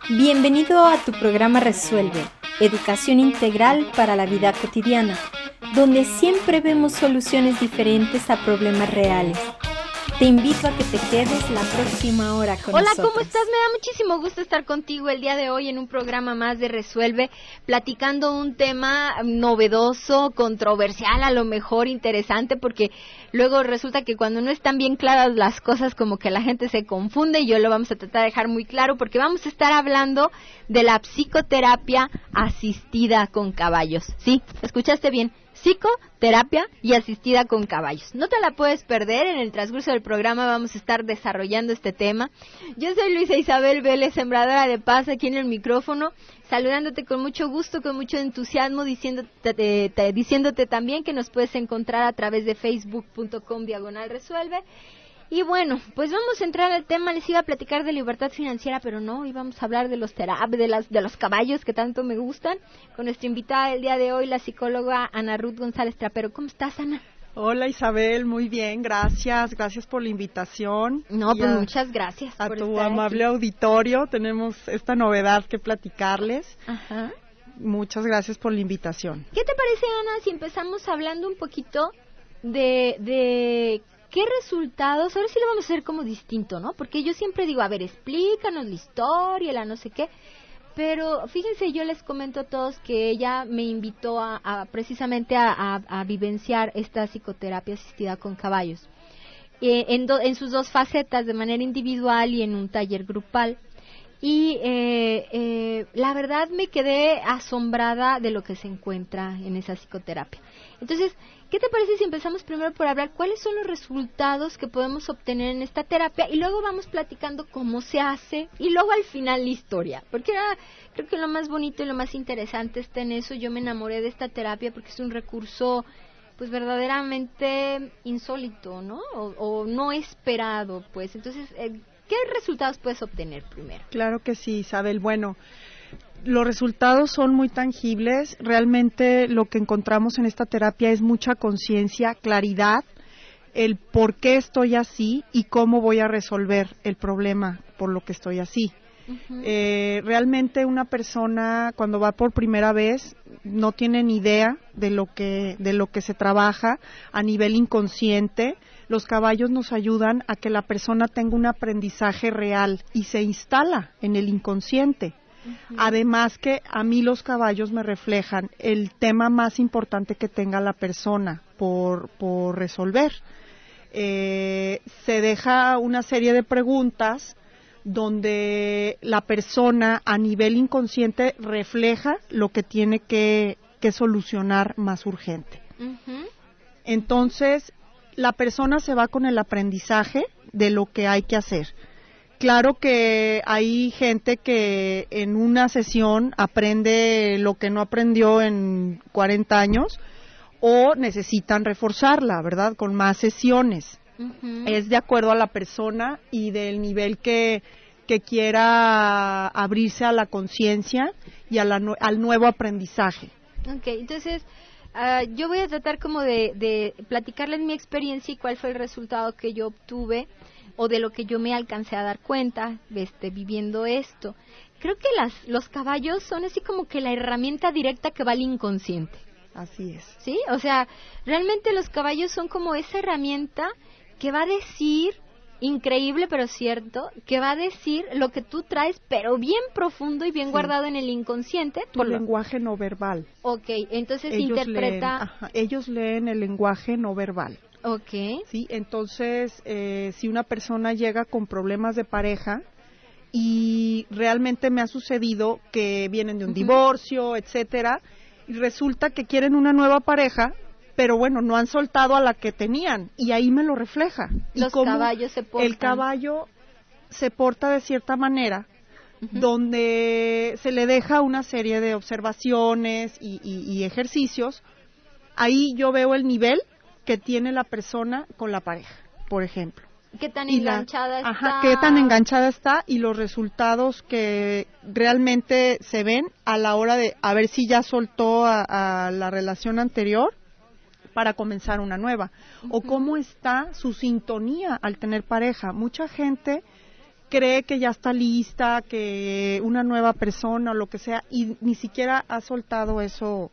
Bienvenido a tu programa Resuelve, educación integral para la vida cotidiana, donde siempre vemos soluciones diferentes a problemas reales. Te invito a que te quedes la próxima hora con nosotros. Hola, ¿cómo estás? Me da muchísimo gusto estar contigo el día de hoy en un programa más de Resuelve, platicando un tema novedoso, controversial, a lo mejor interesante, porque luego resulta que cuando no están bien claras las cosas, como que la gente se confunde, y yo lo vamos a tratar de dejar muy claro, porque vamos a estar hablando de la psicoterapia asistida con caballos. Sí, ¿escuchaste bien? Psicoterapia y asistida con caballos. No te la puedes perder, en el transcurso del programa vamos a estar desarrollando este tema. Yo soy Luisa Isabel Vélez, sembradora de paz aquí en el micrófono, saludándote con mucho gusto, con mucho entusiasmo, diciéndote también que nos puedes encontrar a través de facebook.com/resuelve. Y bueno, pues vamos a entrar al tema. Les iba a platicar de libertad financiera, pero no, íbamos a hablar de los de los caballos que tanto me gustan, con nuestra invitada del día de hoy, la psicóloga Ana Ruth González Trapero. ¿Cómo estás, Ana? Hola, Isabel, muy bien, gracias por la invitación. No, pues muchas gracias a por tu estar amable aquí. Auditorio, tenemos esta novedad que platicarles. Ajá. Muchas gracias por la invitación. ¿Qué te parece, Ana, si empezamos hablando un poquito de qué resultados? Ahora sí lo vamos a hacer como distinto, ¿no? Porque yo siempre digo, a ver, explícanos la historia, la no sé qué. Pero fíjense, yo les comento a todos que ella me invitó precisamente a vivenciar esta psicoterapia asistida con caballos. En sus dos facetas, de manera individual y en un taller grupal. Y la verdad me quedé asombrada de lo que se encuentra en esa psicoterapia. Entonces, ¿qué te parece si empezamos primero por hablar cuáles son los resultados que podemos obtener en esta terapia y luego vamos platicando cómo se hace y luego al final la historia? Porque creo que lo más bonito y lo más interesante está en eso. Yo me enamoré de esta terapia porque es un recurso pues verdaderamente insólito, ¿no? O no esperado, pues. Entonces, ¿qué resultados puedes obtener primero? Claro que sí, Isabel. Bueno, los resultados son muy tangibles. Realmente lo que encontramos en esta terapia es mucha conciencia, claridad, el por qué estoy así y cómo voy a resolver el problema por lo que estoy así. Uh-huh. Realmente una persona cuando va por primera vez no tiene ni idea de lo que se trabaja a nivel inconsciente. Los caballos nos ayudan a que la persona tenga un aprendizaje real y se instala en el inconsciente. Uh-huh. Además que a mí los caballos me reflejan el tema más importante que tenga la persona por resolver. Se deja una serie de preguntas donde la persona a nivel inconsciente refleja lo que tiene que solucionar más urgente. Uh-huh. Entonces, la persona se va con el aprendizaje de lo que hay que hacer. Claro que hay gente que en una sesión aprende lo que no aprendió en 40 años o necesitan reforzarla, ¿verdad? Con más sesiones. Uh-huh. Es de acuerdo a la persona y del nivel que quiera abrirse a la conciencia y al nuevo aprendizaje. Okay, entonces yo voy a tratar como de platicarles mi experiencia y cuál fue el resultado que yo obtuve o de lo que yo me alcancé a dar cuenta viviendo esto. Creo que los caballos son así como que la herramienta directa que va al inconsciente. Así es. ¿Sí? O sea, realmente los caballos son como esa herramienta que va a decir, increíble pero cierto, que va a decir lo que tú traes, pero bien profundo y bien guardado en el inconsciente. Tu lenguaje no verbal. Okay, entonces interpreta. Ellos leen el lenguaje no verbal. Okay. Sí, entonces si una persona llega con problemas de pareja y realmente me ha sucedido que vienen de un divorcio, etcétera, y resulta que quieren una nueva pareja, pero bueno, no han soltado a la que tenían, y ahí me lo refleja. Los caballos se portan. El caballo se porta de cierta manera, donde se le deja una serie de observaciones y ejercicios. Ahí yo veo el nivel que tiene la persona con la pareja, por ejemplo. ¿Qué tan enganchada está? Qué tan enganchada está y los resultados que realmente se ven a la hora de a ver si ya soltó a la relación anterior para comenzar una nueva, o cómo está su sintonía al tener pareja. Mucha gente cree que ya está lista, que una nueva persona o lo que sea, y ni siquiera ha soltado eso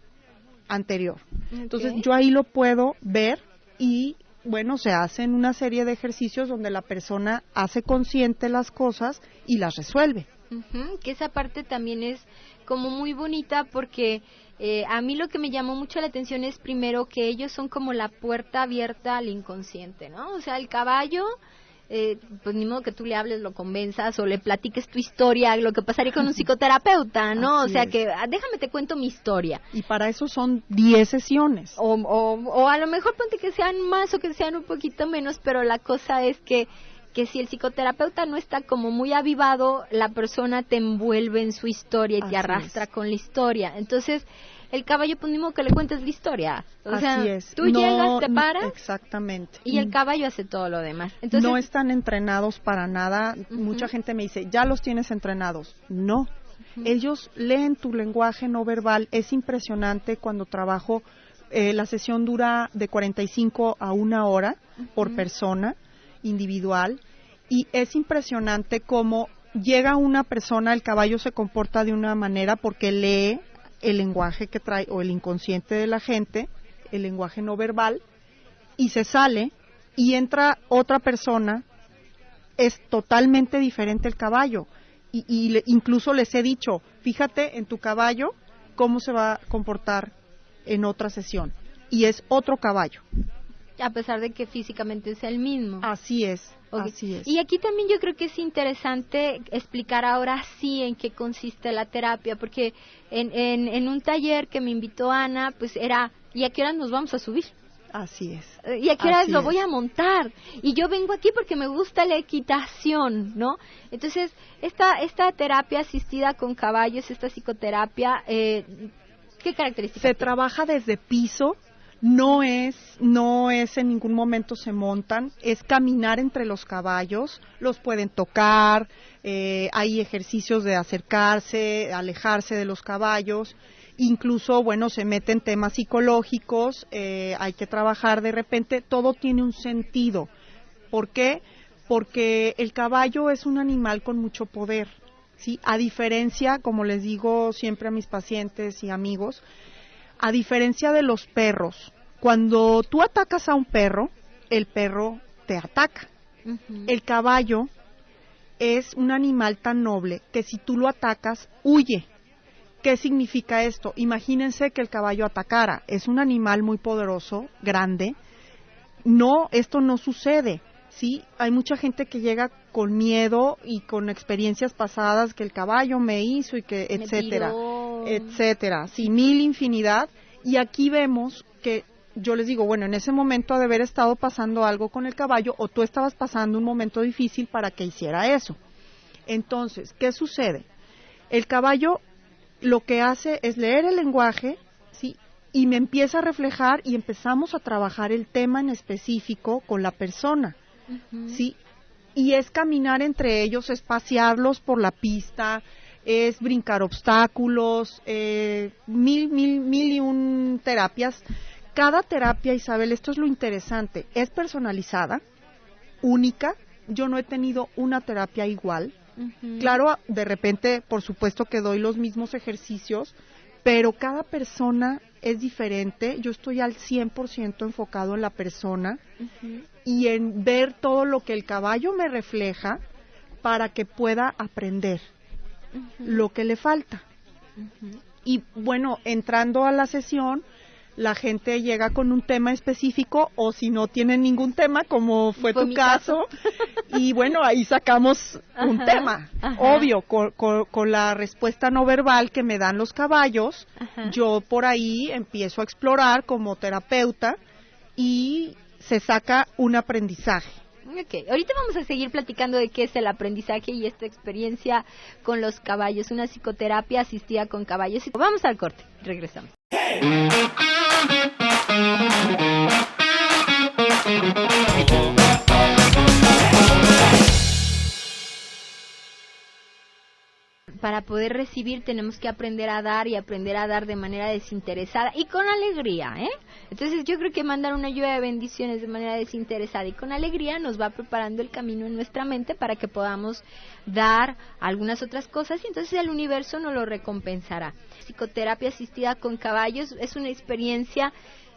anterior. Entonces yo ahí lo puedo ver y bueno, se hacen una serie de ejercicios donde la persona hace consciente las cosas y las resuelve. Que esa parte también es como muy bonita porque a mí lo que me llamó mucho la atención es primero que ellos son como la puerta abierta al inconsciente, ¿no? O sea, el caballo, pues ni modo que tú le hables, lo convenzas o le platiques tu historia, lo que pasaría con un psicoterapeuta, ¿no? Así o sea, es. que déjame te cuento mi historia. Y para eso son 10 sesiones. O a lo mejor ponte que sean más o que sean un poquito menos, pero la cosa es que si el psicoterapeuta no está como muy avivado, la persona te envuelve en su historia y te arrastra con la historia. Entonces, el caballo, pues ni modo que le cuentes la historia. O sea, tú llegas, te paras. Exactamente. Y el caballo hace todo lo demás. Entonces, no están entrenados para nada. Mucha gente me dice, ya los tienes entrenados. No. Ellos leen tu lenguaje no verbal. Es impresionante cuando trabajo. La sesión dura de 45 a 1 hora por persona individual, y es impresionante cómo llega una persona, el caballo se comporta de una manera porque lee el lenguaje que trae o el inconsciente de la gente, el lenguaje no verbal, y se sale y entra otra persona, es totalmente diferente el caballo, y incluso les he dicho, fíjate en tu caballo cómo se va a comportar en otra sesión, y es otro caballo. A pesar de que físicamente es el mismo. Así es, así es. Y aquí también yo creo que es interesante explicar ahora sí en qué consiste la terapia, porque en un taller que me invitó Ana, pues era, ¿y a qué hora nos vamos a subir? Así es. ¿Y a qué hora lo voy a montar? Y yo vengo aquí porque me gusta la equitación, ¿no? Entonces, esta terapia asistida con caballos, esta psicoterapia, ¿qué características se tiene? Trabaja desde piso. No es en ningún momento se montan, es caminar entre los caballos, los pueden tocar, hay ejercicios de acercarse, alejarse de los caballos, incluso, bueno, se meten temas psicológicos, hay que trabajar de repente, todo tiene un sentido. ¿Por qué? Porque el caballo es un animal con mucho poder, ¿sí? A diferencia, como les digo siempre a mis pacientes y amigos, a diferencia de los perros, cuando tú atacas a un perro, el perro te ataca. El caballo es un animal tan noble que si tú lo atacas, huye. ¿Qué significa esto? Imagínense que el caballo atacara. Es un animal muy poderoso, grande. No, esto no sucede. Sí, hay mucha gente que llega con miedo y con experiencias pasadas que el caballo me hizo y que etcétera, etcétera, sí, mil infinidad. Y aquí vemos que yo les digo, bueno, en ese momento ha de haber estado pasando algo con el caballo o tú estabas pasando un momento difícil para que hiciera eso. Entonces, ¿qué sucede? El caballo lo que hace es leer el lenguaje, sí, y me empieza a reflejar y empezamos a trabajar el tema en específico con la persona. ¿Sí? Y es caminar entre ellos, es pasearlos por la pista, es brincar obstáculos, mil y un terapias. Cada terapia, Isabel, esto es lo interesante, es personalizada, única. Yo no he tenido una terapia igual. Claro, de repente, por supuesto que doy los mismos ejercicios, pero cada persona es diferente. Yo estoy al 100% enfocado en la persona y en ver todo lo que el caballo me refleja para que pueda aprender lo que le falta. Y bueno, entrando a la sesión, la gente llega con un tema específico o si no tienen ningún tema, como fue tu caso, y bueno, ahí sacamos un tema, obvio, con la respuesta no verbal que me dan los caballos, yo por ahí empiezo a explorar como terapeuta y se saca un aprendizaje. Ok, ahorita vamos a seguir platicando de qué es el aprendizaje y esta experiencia con los caballos, una psicoterapia asistida con caballos. Vamos al corte, regresamos. para poder recibir tenemos que aprender a dar y aprender a dar de manera desinteresada y con alegría, ¿eh? Entonces yo creo que mandar una lluvia de bendiciones de manera desinteresada y con alegría nos va preparando el camino en nuestra mente para que podamos dar algunas otras cosas y entonces el universo nos lo recompensará. Psicoterapia asistida con caballos es una experiencia.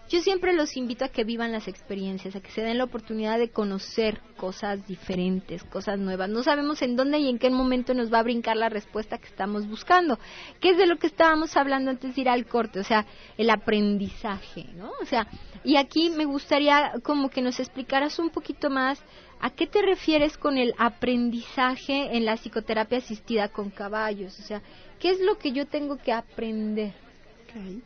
Yo siempre los invito a que vivan las experiencias, a que se den la oportunidad de conocer cosas diferentes, cosas nuevas. No sabemos en dónde y en qué momento nos va a brincar la respuesta que estamos buscando, que es de lo que estábamos hablando antes de ir al corte, o sea, el aprendizaje, ¿no? O sea, y aquí me gustaría como que nos explicaras un poquito más a qué te refieres con el aprendizaje en la psicoterapia asistida con caballos, o sea, ¿qué es lo que yo tengo que aprender? Okay.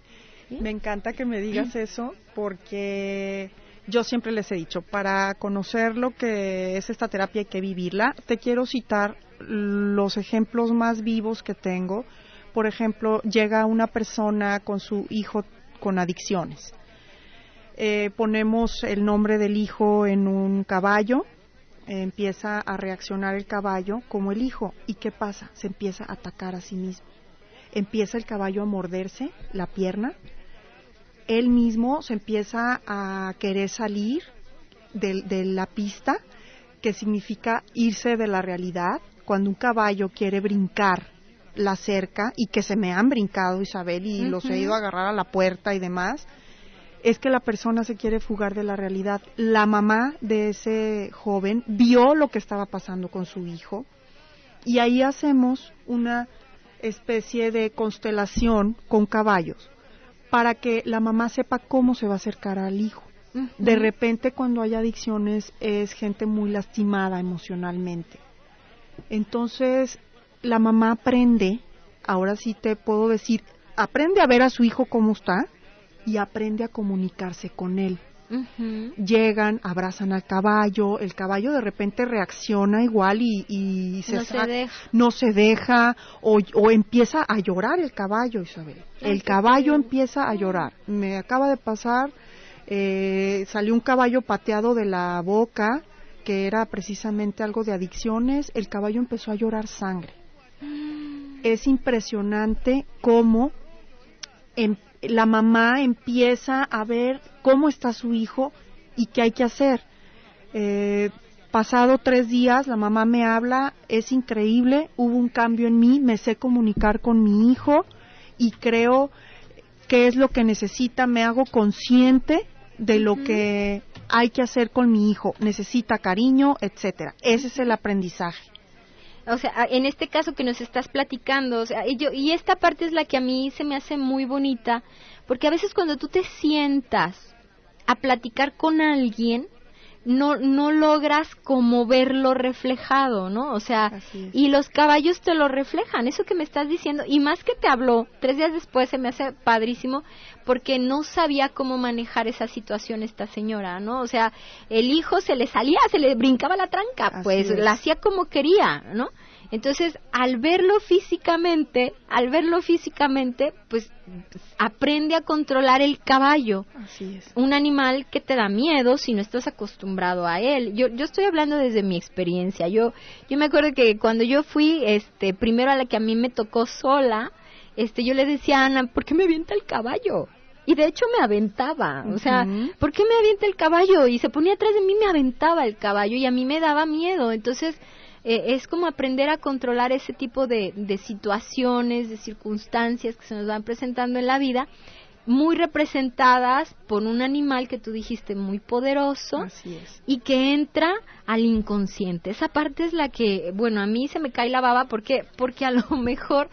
Me encanta que me digas eso porque yo siempre les he dicho, para conocer lo que es esta terapia hay que vivirla. Te quiero citar los ejemplos más vivos que tengo. Por ejemplo, llega una persona con su hijo con adicciones. Ponemos el nombre del hijo en un caballo, empieza a reaccionar el caballo como el hijo. ¿Y qué pasa? Se empieza a atacar a sí mismo. Empieza el caballo a morderse la pierna. Él mismo se empieza a querer salir de la pista, que significa irse de la realidad. Cuando un caballo quiere brincar la cerca, y que se me han brincado, Isabel, y los he ido a agarrar a la puerta y demás, es que la persona se quiere fugar de la realidad. La mamá de ese joven vio lo que estaba pasando con su hijo, y ahí hacemos una especie de constelación con caballos, para que la mamá sepa cómo se va a acercar al hijo. De repente, cuando hay adicciones, es gente muy lastimada emocionalmente. Entonces, la mamá aprende, ahora sí te puedo decir, aprende a ver a su hijo cómo está y aprende a comunicarse con él. Llegan, abrazan al caballo, el caballo de repente reacciona igual y no se deja o empieza a llorar el caballo, Isabel. El caballo empieza a llorar. Me acaba de pasar, salió un caballo pateado de la boca, que era precisamente algo de adicciones. El caballo empezó a llorar sangre. Es impresionante cómo la mamá empieza a ver cómo está su hijo y qué hay que hacer. Pasado 3 días, la mamá me habla, es increíble, hubo un cambio en mí, me sé comunicar con mi hijo y creo qué es lo que necesita, me hago consciente de lo que hay que hacer con mi hijo, necesita cariño, etcétera. Ese es el aprendizaje. O sea, en este caso que nos estás platicando, o sea, y esta parte es la que a mí se me hace muy bonita, porque a veces cuando tú te sientas a platicar con alguien, no logras como verlo reflejado, ¿no? O sea, y los caballos te lo reflejan, eso que me estás diciendo, y más que te habló 3 días después, se me hace padrísimo, porque no sabía cómo manejar esa situación esta señora, ¿no? O sea, el hijo se le brincaba la tranca, pues la hacía como quería, ¿no? Entonces, al verlo físicamente, pues aprende a controlar el caballo. Así es. Un animal que te da miedo si no estás acostumbrado a él. Yo estoy hablando desde mi experiencia. Yo me acuerdo que cuando yo fui, primero a la que a mí me tocó sola, yo le decía a Ana, ¿por qué me avienta el caballo? Y de hecho me aventaba, o sea, ¿por qué me avienta el caballo? Y se ponía atrás de mí, me aventaba el caballo y a mí me daba miedo. Entonces, es como aprender a controlar ese tipo de situaciones, de circunstancias que se nos van presentando en la vida, muy representadas por un animal que tú dijiste muy poderoso. Así es. Y que entra al inconsciente. Esa parte es la que, bueno, a mí se me cae la baba porque a lo mejor,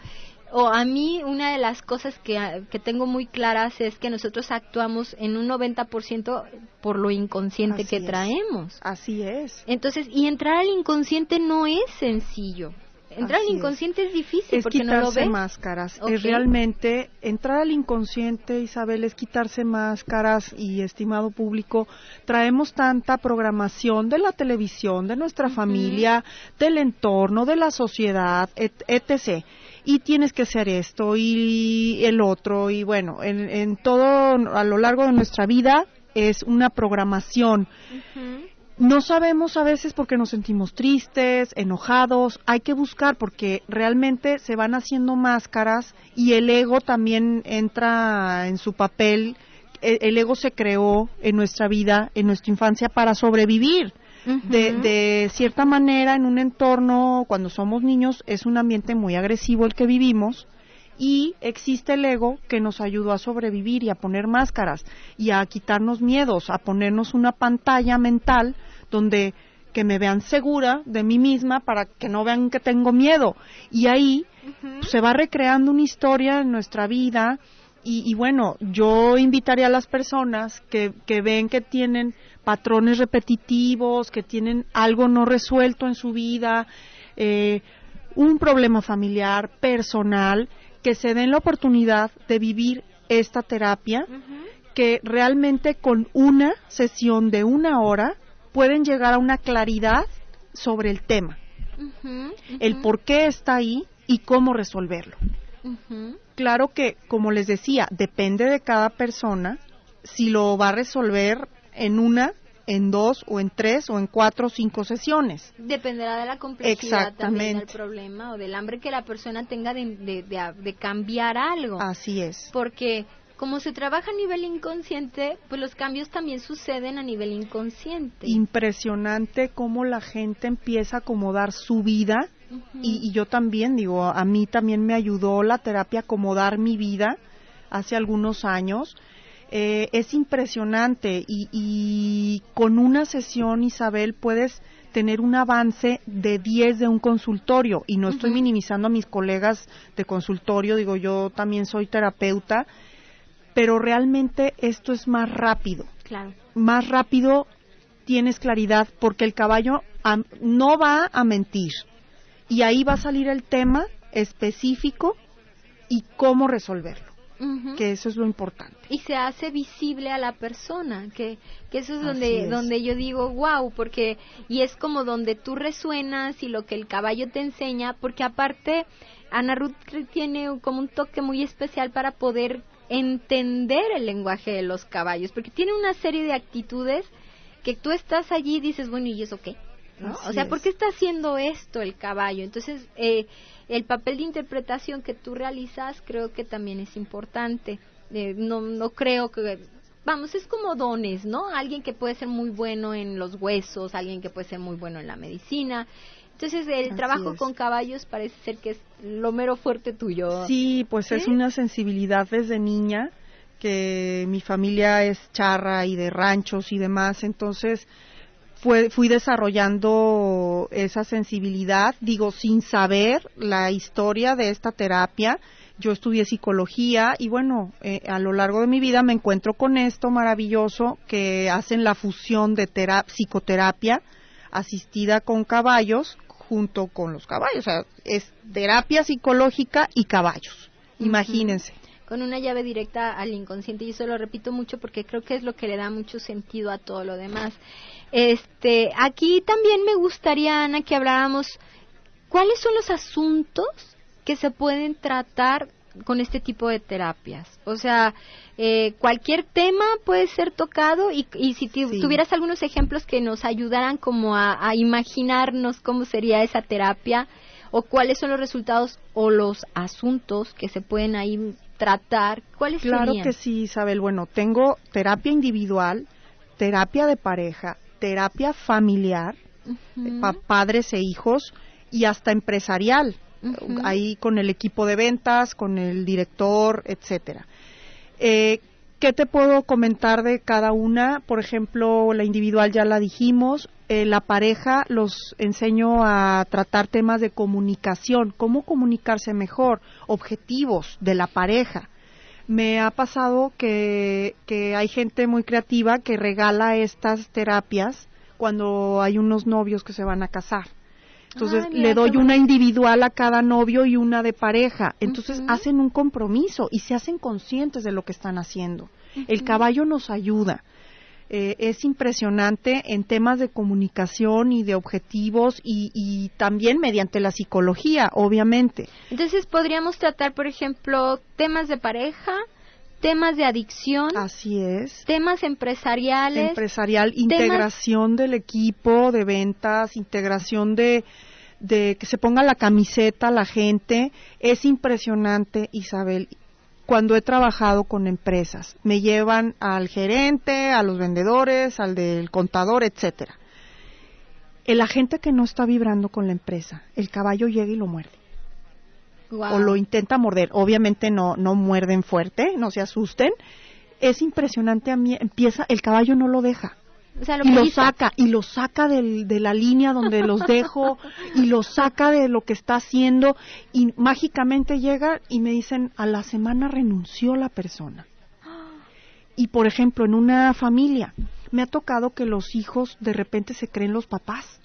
o a mí una de las cosas que tengo muy claras es que nosotros actuamos en un 90% por lo inconsciente que traemos. Así es. Entonces, y entrar al inconsciente no es sencillo. Entrar al inconsciente es difícil porque no lo ves. Es quitarse máscaras. Es realmente entrar al inconsciente, Isabel, es quitarse máscaras. Y estimado público, traemos tanta programación de la televisión, de nuestra familia, del entorno, de la sociedad, etc. Y tienes que hacer esto y el otro, y bueno, en todo a lo largo de nuestra vida es una programación. No sabemos a veces por qué nos sentimos tristes, enojados, hay que buscar porque realmente se van haciendo máscaras y el ego también entra en su papel. El ego se creó en nuestra vida, en nuestra infancia para sobrevivir. De cierta manera, en un entorno, cuando somos niños, es un ambiente muy agresivo el que vivimos y existe el ego que nos ayudó a sobrevivir y a poner máscaras y a quitarnos miedos, a ponernos una pantalla mental donde que me vean segura de mí misma para que no vean que tengo miedo. Y ahí se va recreando una historia en nuestra vida y bueno, yo invitaría a las personas que ven que tienen patrones repetitivos, que tienen algo no resuelto en su vida, un problema familiar, personal, que se den la oportunidad de vivir esta terapia, que realmente con una sesión de 1 hora pueden llegar a una claridad sobre el tema, el por qué está ahí y cómo resolverlo. Claro que, como les decía, depende de cada persona si lo va a resolver en 1, en 2, o en 3, o en 4 o 5 sesiones. Dependerá de la complejidad también del problema o del hambre que la persona tenga de cambiar algo. Así es. Porque como se trabaja a nivel inconsciente, pues los cambios también suceden a nivel inconsciente. Impresionante cómo la gente empieza a acomodar su vida y yo también, digo, a mí también me ayudó la terapia a acomodar mi vida hace algunos años. Es impresionante y con una sesión, Isabel, puedes tener un avance de 10 de un consultorio y no estoy minimizando a mis colegas de consultorio, digo, yo también soy terapeuta, pero realmente esto es más rápido. Claro. Más rápido tienes claridad porque el caballo no va a mentir y ahí va a salir el tema específico y cómo resolverlo. Que eso es lo importante. Y se hace visible a la persona, que eso es donde yo digo, wow, porque, y es como donde tú resuenas y lo que el caballo te enseña, porque aparte, Ana Ruth tiene como un toque muy especial para poder entender el lenguaje de los caballos, porque tiene una serie de actitudes que tú estás allí y dices, bueno, ¿y eso qué? ¿No? O sea, ¿por qué está haciendo esto el caballo? Entonces, el papel de interpretación que tú realizas creo que también es importante. No creo que... Vamos, es como dones, ¿no? Alguien que puede ser muy bueno en los huesos, alguien que puede ser muy bueno en la medicina. Entonces, el trabajo con caballos parece ser que es lo mero fuerte tuyo. Sí, pues es una sensibilidad desde niña, que mi familia es charra y de ranchos y demás, entonces fui desarrollando esa sensibilidad, digo, sin saber la historia de esta terapia. Yo estudié psicología y bueno, a lo largo de mi vida me encuentro con esto maravilloso que hacen la fusión de psicoterapia asistida con caballos junto con los caballos, o sea, es terapia psicológica y caballos, imagínense. Con una llave directa al inconsciente, y eso lo repito mucho porque creo que es lo que le da mucho sentido a todo lo demás. Aquí también me gustaría, Ana, que habláramos cuáles son los asuntos que se pueden tratar con este tipo de terapias. O sea, cualquier tema puede ser tocado y si tuvieras algunos ejemplos que nos ayudaran como a imaginarnos cómo sería esa terapia o cuáles son los resultados o los asuntos que se pueden ahí tratar, ¿cuáles serían? Claro que sí, Isabel. Bueno, tengo terapia individual, terapia de pareja, terapia familiar, padres e hijos y hasta empresarial, ahí con el equipo de ventas, con el director, etcétera. ¿Qué te puedo comentar de cada una? Por ejemplo, la individual ya la dijimos, la pareja los enseño a tratar temas de comunicación, cómo comunicarse mejor, objetivos de la pareja. Me ha pasado que hay gente muy creativa que regala estas terapias cuando hay unos novios que se van a casar. Entonces le doy una individual a cada novio y una de pareja. Entonces hacen un compromiso y se hacen conscientes de lo que están haciendo. El caballo nos ayuda. Es impresionante en temas de comunicación y de objetivos y también mediante la psicología, obviamente. Entonces podríamos tratar, por ejemplo, temas de pareja, temas de adicción, así es, temas empresariales, integración del equipo de ventas, integración de que se ponga la camiseta la gente. Es impresionante, Isabel, cuando he trabajado con empresas, me llevan al gerente, a los vendedores, al del contador, etcétera. El agente que no está vibrando con la empresa, el caballo llega y lo muerde. Wow. O lo intenta morder. Obviamente no muerden fuerte, no se asusten. Es impresionante, el caballo no lo deja. O sea, y lo saca de la línea donde los dejo, y lo saca de lo que está haciendo, y mágicamente llega y me dicen, a la semana renunció la persona. Y por ejemplo, en una familia, me ha tocado que los hijos de repente se creen los papás.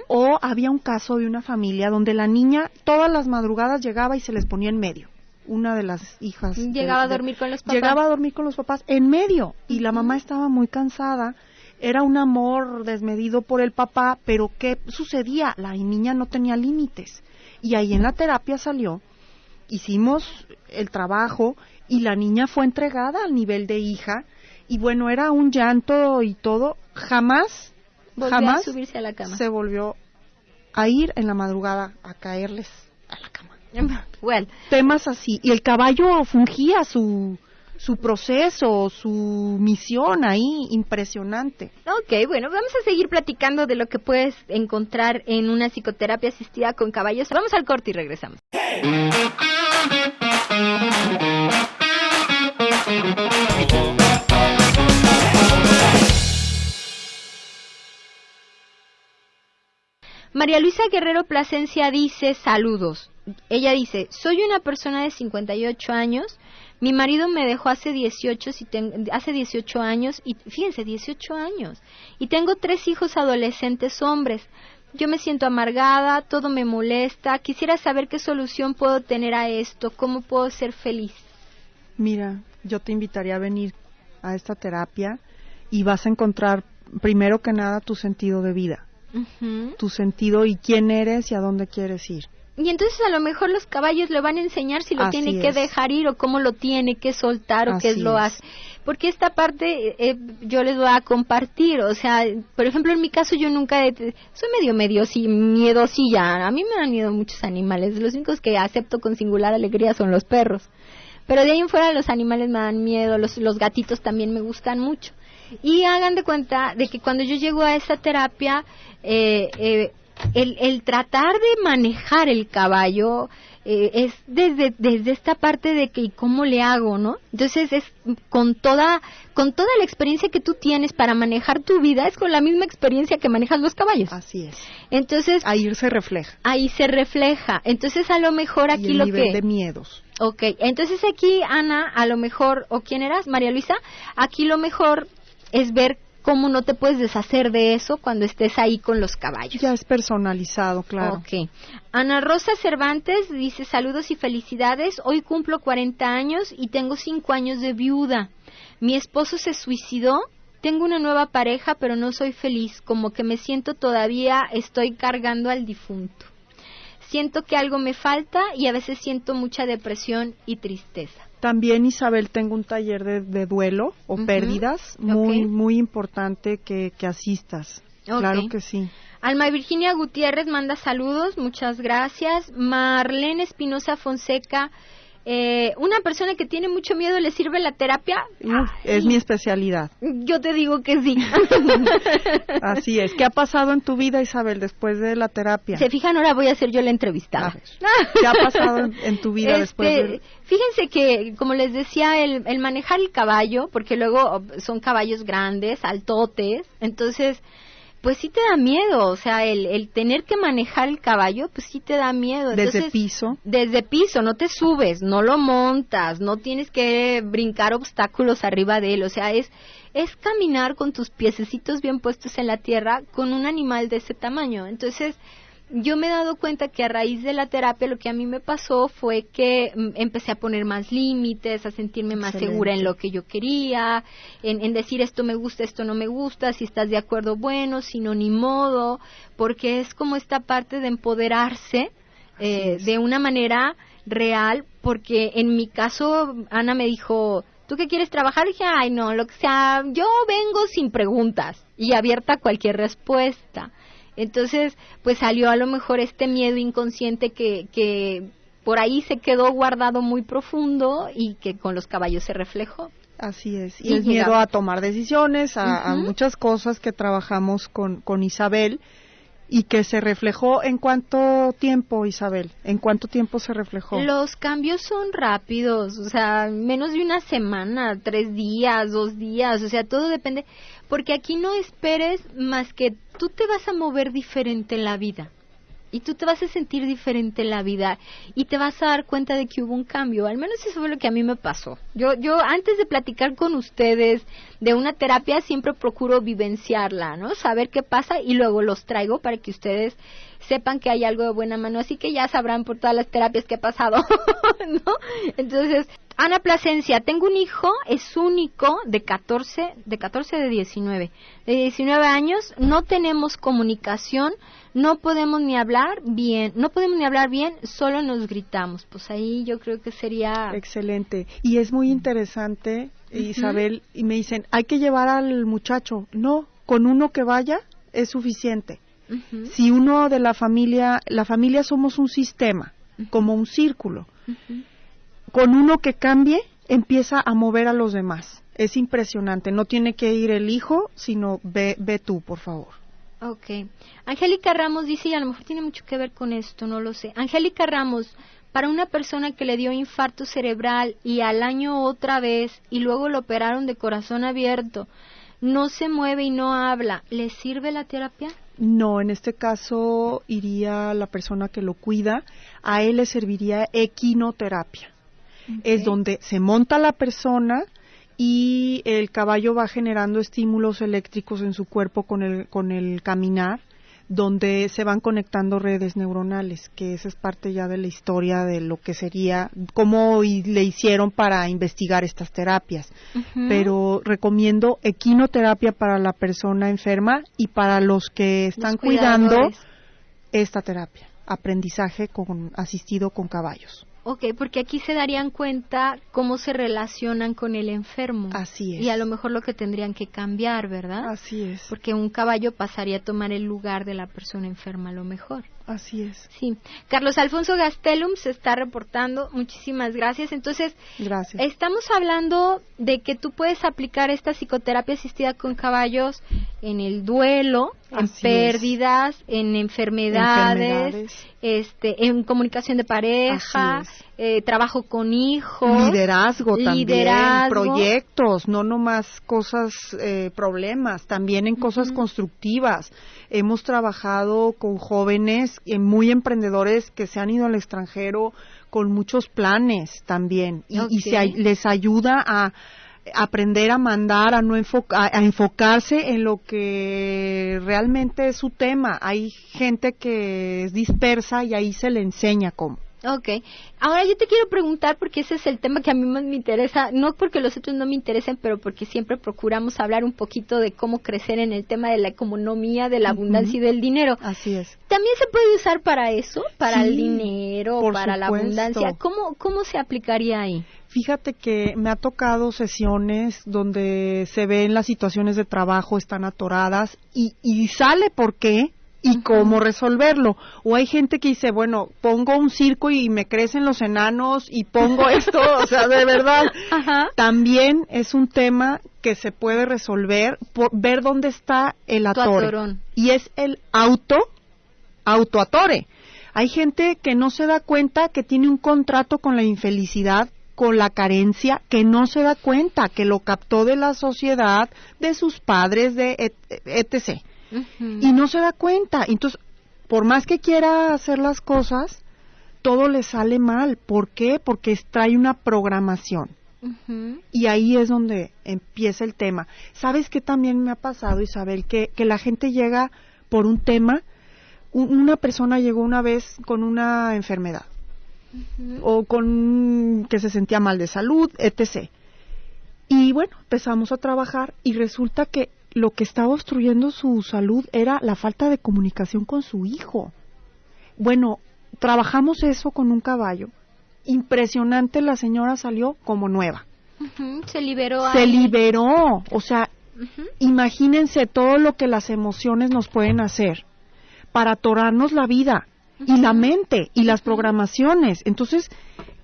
O había un caso de una familia donde la niña todas las madrugadas llegaba y se les ponía en medio. Una de las hijas llegaba a dormir con los papás. Llegaba a dormir con los papás en medio, y la mamá estaba muy cansada. Era un amor desmedido por el papá, pero ¿qué sucedía? La niña no tenía límites. Y ahí en la terapia salió, hicimos el trabajo y la niña fue entregada al nivel de hija. Y bueno, era un llanto y todo. Jamás a subirse a la cama. Se volvió a ir en la madrugada a caerles a la cama. Well. Temas así. Y el caballo fungía su proceso, su misión ahí, impresionante. Ok, bueno, vamos a seguir platicando de lo que puedes encontrar en una psicoterapia asistida con caballos. Vamos al corte y regresamos. María Luisa Guerrero Plasencia dice, saludos. Ella dice, soy una persona de 58 años, mi marido me dejó hace 18 años, y fíjense, 18 años, y tengo 3 hijos adolescentes hombres. Yo me siento amargada, todo me molesta, quisiera saber qué solución puedo tener a esto, cómo puedo ser feliz. Mira, yo te invitaría a venir a esta terapia y vas a encontrar, primero que nada, tu sentido de vida. Tu sentido y quién eres y a dónde quieres ir. Y entonces a lo mejor los caballos le van a enseñar si lo Así tiene que es. dejar ir o cómo lo tiene que soltar o Así qué lo hace. Porque esta parte yo les voy a compartir, o sea, por ejemplo en mi caso yo nunca soy medio sí, miedosilla. A mí me dan miedo muchos animales, los únicos que acepto con singular alegría son los perros. Pero de ahí en fuera los animales me dan miedo, los gatitos también me gustan mucho. Y hagan de cuenta de que cuando yo llego a esta terapia, el tratar de manejar el caballo es desde esta parte de que ¿y cómo le hago, no? Entonces es con toda la experiencia que tú tienes para manejar tu vida, es con la misma experiencia que manejas los caballos. Así es. Entonces ahí se refleja. Ahí se refleja. Entonces a lo mejor aquí y el lo nivel que de miedos. Okay, entonces aquí Ana, a lo mejor, ¿o quién eras? María Luisa, aquí lo mejor es ver cómo no te puedes deshacer de eso cuando estés ahí con los caballos. Ya es personalizado, claro. Ok. Ana Rosa Cervantes dice, saludos y felicidades, hoy cumplo 40 años y tengo 5 años de viuda. Mi esposo se suicidó, tengo una nueva pareja, pero no soy feliz, como que me siento todavía, estoy cargando al difunto. Siento que algo me falta y a veces siento mucha depresión y tristeza. También, Isabel, tengo un taller de duelo o pérdidas muy importante que asistas. Okay. Claro que sí. Alma Virginia Gutiérrez manda saludos, muchas gracias. Marlene Espinosa Fonseca, una persona que tiene mucho miedo, ¿le sirve la terapia? Es mi especialidad. Yo te digo que sí. Así es. ¿Qué ha pasado en tu vida, Isabel, después de la terapia? Se fijan, ahora voy a ser yo la entrevistada. ¿Qué ha pasado en tu vida después de...? Fíjense que, como les decía, el manejar el caballo, porque luego son caballos grandes, altotes, entonces... pues sí te da miedo, o sea, el tener que manejar el caballo, pues sí te da miedo. Entonces, desde piso, no te subes, no lo montas, no tienes que brincar obstáculos arriba de él, o sea, es caminar con tus piececitos bien puestos en la tierra con un animal de ese tamaño. Entonces, yo me he dado cuenta que a raíz de la terapia lo que a mí me pasó fue que empecé a poner más límites, a sentirme más segura en lo que yo quería, en decir esto me gusta, esto no me gusta, si estás de acuerdo, bueno, si no, ni modo, porque es como esta parte de empoderarse de una manera real, porque en mi caso Ana me dijo, ¿tú qué quieres trabajar? Y dije, ay no, lo que sea, yo vengo sin preguntas y abierta a cualquier respuesta. Entonces, pues salió a lo mejor este miedo inconsciente que por ahí se quedó guardado muy profundo y que con los caballos se reflejó. Así es, y es miedo a tomar decisiones, a muchas cosas que trabajamos con Isabel y que se reflejó. ¿En cuánto tiempo, Isabel? ¿En cuánto tiempo se reflejó? Los cambios son rápidos, o sea, menos de una semana, 3 días, 2 días, o sea, todo depende, porque aquí no esperes más que tú te vas a mover diferente en la vida. Y tú te vas a sentir diferente en la vida y te vas a dar cuenta de que hubo un cambio. Al menos eso fue lo que a mí me pasó. Yo antes de platicar con ustedes de una terapia siempre procuro vivenciarla, ¿no? Saber qué pasa y luego los traigo para que ustedes sepan que hay algo de buena mano. Así que ya sabrán por todas las terapias que he pasado, ¿no? Entonces, Ana Plasencia, tengo un hijo, es único, de 19 años, no tenemos comunicación, no podemos ni hablar bien, solo nos gritamos. Pues ahí yo creo que sería... Excelente. Y es muy interesante, Isabel, y me dicen, hay que llevar al muchacho. No, con uno que vaya es suficiente. Si uno de la familia somos un sistema, como un círculo. Con uno que cambie, empieza a mover a los demás. Es impresionante. No tiene que ir el hijo, sino ve tú, por favor. Ok. Angélica Ramos dice, y a lo mejor tiene mucho que ver con esto, no lo sé. Angélica Ramos, para una persona que le dio infarto cerebral y al año otra vez, y luego lo operaron de corazón abierto, no se mueve y no habla, ¿le sirve la terapia? No, en este caso iría la persona que lo cuida, a él le serviría equinoterapia. Okay. Es donde se monta la persona y el caballo va generando estímulos eléctricos en su cuerpo con el caminar, donde se van conectando redes neuronales, que esa es parte ya de la historia de lo que sería, cómo le hicieron para investigar estas terapias. Pero recomiendo equinoterapia para la persona enferma y para los que están cuidando esta terapia, aprendizaje asistido con caballos. Ok, porque aquí se darían cuenta cómo se relacionan con el enfermo. Así es. Y a lo mejor lo que tendrían que cambiar, ¿verdad? Así es. Porque un caballo pasaría a tomar el lugar de la persona enferma a lo mejor. Así es. Sí. Carlos Alfonso Gastelum se está reportando. Muchísimas gracias. Entonces, gracias. Estamos hablando de que tú puedes aplicar esta psicoterapia asistida con caballos en el duelo, en pérdidas, en enfermedades, en comunicación de pareja, trabajo con hijos, liderazgo también, proyectos, no nomás cosas, problemas, también en cosas constructivas. Hemos trabajado con jóvenes muy emprendedores que se han ido al extranjero con muchos planes también y les ayuda a aprender a mandar, a enfocarse en lo que realmente es su tema. Hay gente que es dispersa y ahí se le enseña cómo. Okay. Ahora yo te quiero preguntar, porque ese es el tema que a mí más me interesa, no porque los otros no me interesen, pero porque siempre procuramos hablar un poquito de cómo crecer en el tema de la economía, de la abundancia y del dinero. Así es. ¿También se puede usar para eso? ¿Para el dinero? ¿Para la abundancia? ¿Cómo se aplicaría ahí? Fíjate que me ha tocado sesiones donde se ven las situaciones de trabajo, están atoradas y sale por qué y cómo resolverlo. O hay gente que dice, bueno, pongo un circo y me crecen los enanos y pongo esto, o sea, de verdad. También es un tema que se puede resolver por ver dónde está el atore. Y es el autoatore. Hay gente que no se da cuenta que tiene un contrato con la infelicidad, con la carencia, que no se da cuenta, que lo captó de la sociedad, de sus padres, de etc. Y no se da cuenta. Entonces, por más que quiera hacer las cosas, todo le sale mal. ¿Por qué? Porque trae una programación. Y ahí es donde empieza el tema. ¿Sabes qué también me ha pasado, Isabel? Que la gente llega por un tema. Una persona llegó una vez con una enfermedad o con que se sentía mal de salud, etc. Y bueno, empezamos a trabajar y resulta que lo que estaba obstruyendo su salud era la falta de comunicación con su hijo. Bueno, trabajamos eso con un caballo. Impresionante, la señora salió como nueva. Se liberó. Se liberó, o sea, imagínense todo lo que las emociones nos pueden hacer para atorarnos la vida y la mente y las programaciones. Entonces,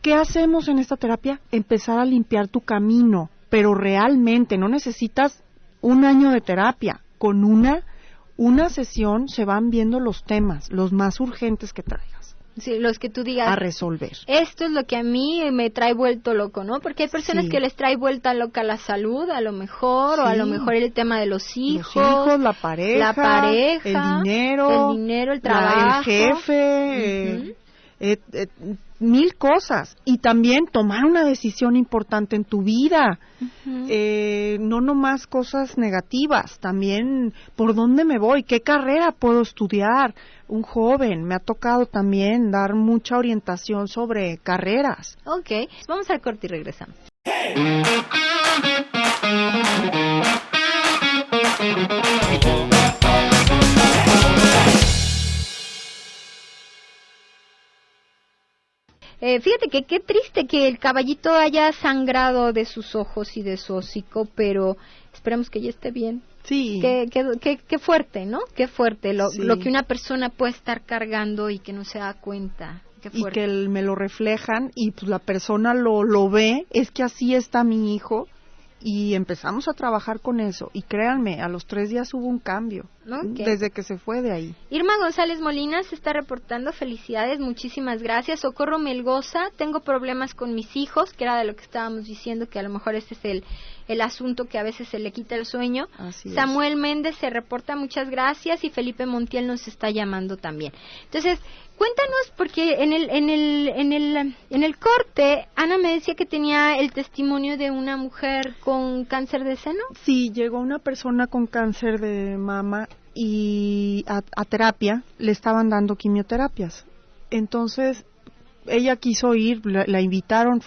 ¿qué hacemos en esta terapia? Empezar a limpiar tu camino, pero realmente no necesitas un año de terapia. Con una sesión se van viendo los temas, los más urgentes que traigas. Sí, los que tú digas. A resolver. Esto es lo que a mí me trae vuelto loco, ¿no? Porque hay personas que les trae vuelta loca la salud, a lo mejor, o a lo mejor el tema de los hijos, la pareja, el dinero, el trabajo, el jefe, mil cosas. Y también tomar una decisión importante en tu vida. No nomás cosas negativas, también por dónde me voy, qué carrera puedo estudiar. Un joven, me ha tocado también dar mucha orientación sobre carreras. Ok, vamos al corte y regresamos. Fíjate que qué triste que el caballito haya sangrado de sus ojos y de su hocico, pero esperemos que ya esté bien. Sí. Qué fuerte, ¿no? Qué fuerte lo que una persona puede estar cargando y que no se da cuenta. Qué fuerte. Y que me lo reflejan y pues la persona lo ve, es que así está mi hijo, y empezamos a trabajar con eso. Y créanme, a los 3 días hubo un cambio, desde que se fue de ahí. Irma González Molina se está reportando, felicidades, muchísimas gracias. Socorro Melgoza, tengo problemas con mis hijos, que era de lo que estábamos diciendo, que a lo mejor este es el asunto que a veces se le quita el sueño. Samuel Méndez se reporta, muchas gracias, y Felipe Montiel nos está llamando también. Entonces, cuéntanos, porque en el corte Ana me decía que tenía el testimonio de una mujer con cáncer de seno. Sí, llegó una persona con cáncer de mama y a terapia le estaban dando quimioterapias. Entonces ella quiso ir, la invitaron,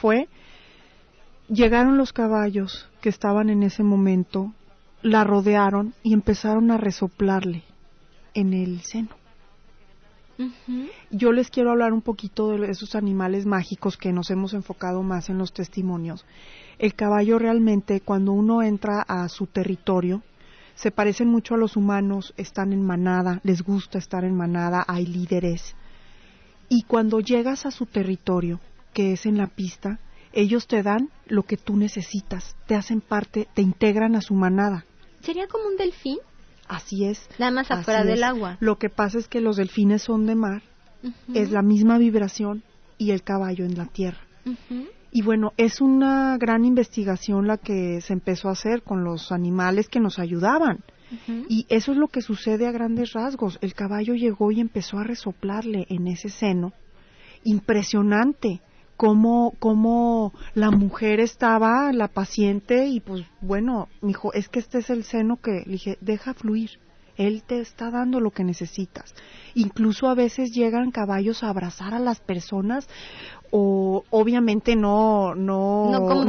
llegaron los caballos que estaban en ese momento, la rodearon y empezaron a resoplarle en el seno. Yo les quiero hablar un poquito de esos animales mágicos que nos hemos enfocado más en los testimonios. El caballo realmente, cuando uno entra a su territorio, se parecen mucho a los humanos, están en manada, les gusta estar en manada, hay líderes. Y cuando llegas a su territorio, que es en la pista, ellos te dan lo que tú necesitas, te hacen parte, te integran a su manada. ¿Sería como un delfín? Así es. Nada más afuera del agua. Lo que pasa es que los delfines son de mar, es la misma vibración, y el caballo en la tierra. Y bueno, es una gran investigación la que se empezó a hacer con los animales que nos ayudaban. Y eso es lo que sucede a grandes rasgos. El caballo llegó y empezó a resoplarle en ese seno. Impresionante. Cómo la mujer estaba, la paciente, y pues bueno, me dijo, es que este es el seno que, le dije, deja fluir, él te está dando lo que necesitas. Incluso a veces llegan caballos a abrazar a las personas, o obviamente no con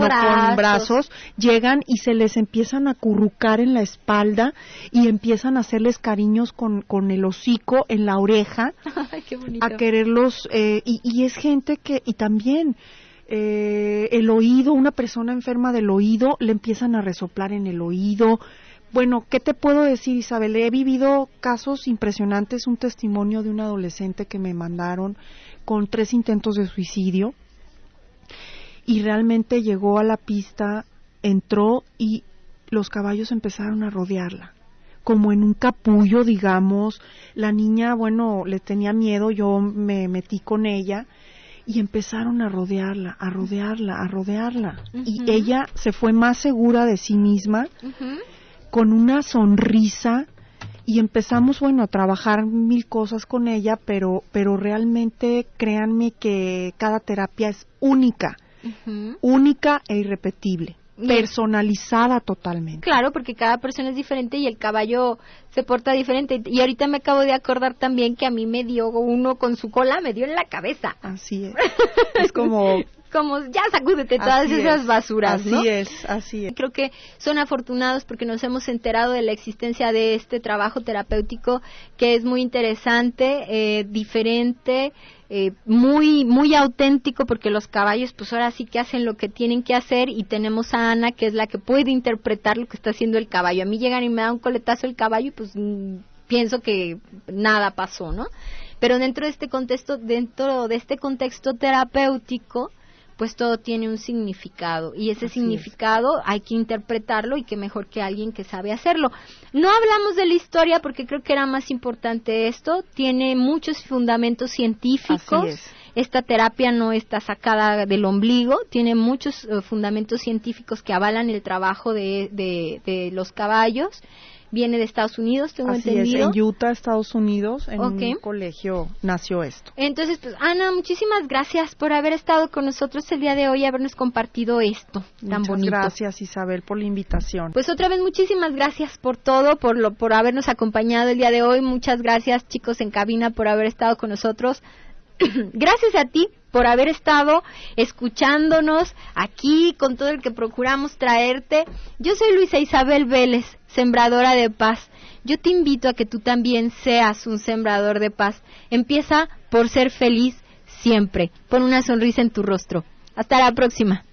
brazos, llegan y se les empiezan a acurrucar en la espalda y empiezan a hacerles cariños con el hocico en la oreja. Ay, qué bonito. A quererlos, y es gente que, y también el oído, una persona enferma del oído, le empiezan a resoplar en el oído. Bueno, ¿qué te puedo decir, Isabel? He vivido casos impresionantes, un testimonio de un adolescente que me mandaron con 3 intentos de suicidio, y realmente llegó a la pista, entró y los caballos empezaron a rodearla, como en un capullo, digamos. La niña, bueno, le tenía miedo, yo me metí con ella, y empezaron a rodearla, a rodearla, a rodearla. Y ella se fue más segura de sí misma, con una sonrisa, y empezamos, bueno, a trabajar 1000 cosas con ella, pero realmente créanme que cada terapia es única, única e irrepetible, personalizada totalmente. Claro, porque cada persona es diferente y el caballo se porta diferente. Y ahorita me acabo de acordar también que a mí me dio uno con su cola, me dio en la cabeza. Así es. Es como como ya sacúdete todas esas basuras, ¿no? Así es. Creo que son afortunados porque nos hemos enterado de la existencia de este trabajo terapéutico que es muy interesante, diferente, muy muy auténtico, porque los caballos pues ahora sí que hacen lo que tienen que hacer, y tenemos a Ana, que es la que puede interpretar lo que está haciendo el caballo. A mí llegan y me da un coletazo el caballo y pues pienso que nada pasó, ¿no? Pero dentro de este contexto terapéutico, pues todo tiene un significado, y ese significado hay que interpretarlo, y qué mejor que alguien que sabe hacerlo. No hablamos de la historia porque creo que era más importante esto, tiene muchos fundamentos científicos. Esta terapia no está sacada del ombligo, tiene muchos fundamentos científicos que avalan el trabajo de los caballos. Viene de Estados Unidos, tengo entendido. En Utah, Estados Unidos, en un colegio nació esto. Entonces, pues, Ana, muchísimas gracias por haber estado con nosotros el día de hoy y habernos compartido esto tan bonito. Muchas gracias, Isabel, por la invitación. Pues otra vez, muchísimas gracias por todo, por habernos acompañado el día de hoy. Muchas gracias, chicos en cabina, por haber estado con nosotros. Gracias a ti por haber estado escuchándonos aquí con todo el que procuramos traerte. Yo soy Luisa Isabel Vélez, sembradora de paz. Yo te invito a que tú también seas un sembrador de paz. Empieza por ser feliz siempre. Pon una sonrisa en tu rostro. Hasta la próxima.